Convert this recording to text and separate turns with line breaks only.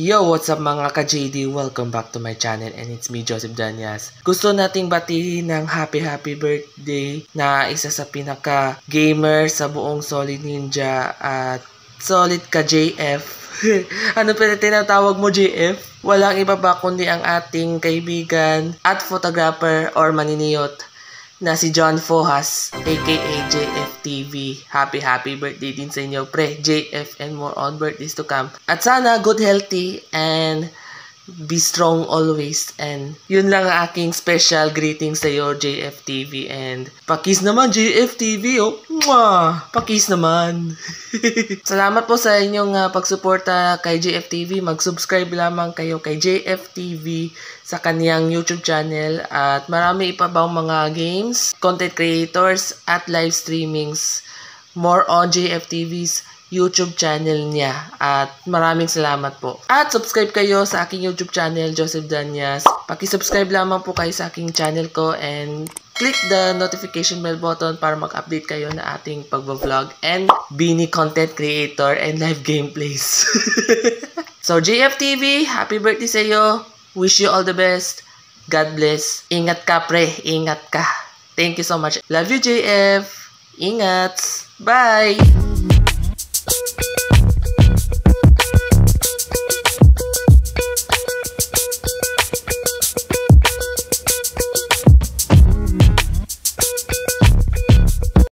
Yo, what's up mga ka-JD? Welcome back to my channel and it's me, Joseph Danyas. Gusto nating batiin ng happy birthday na isa sa pinaka-gamer sa buong Solid Ninja at Solid ka JF. Ano pa tinatawag mo JF? Walang iba ba kundi ang ating kaibigan at photographer or maniniyot na si John Fohas aka JFTV. Happy birthday din sa inyo pre JF and more on birthdays to come. At sana good, healthy and be strong always. And yun lang ang aking special greetings sa iyo JFTV. And pakis naman JFTV oh. Mwah! Pakis naman. Salamat po sa inyong pagsuporta kay JFTV. Mag-subscribe lamang kayo kay JFTV sa kaniyang YouTube channel at marami pa bang mga games, content creators at live streamings more on JFTV's YouTube channel niya at maraming salamat po. At subscribe kayo sa aking YouTube channel, Joseph Danyas. Paki-subscribe lamang po kayo sa aking channel ko and click the notification bell button para mag-update kayo na ating pag-vlog and Bini content creator and live gameplays. So JFTV, happy birthday sa iyo. Wish you all the best. God bless. Ingat ka pre, ingat ka. Thank you so much. Love you JF. Ingat. Bye.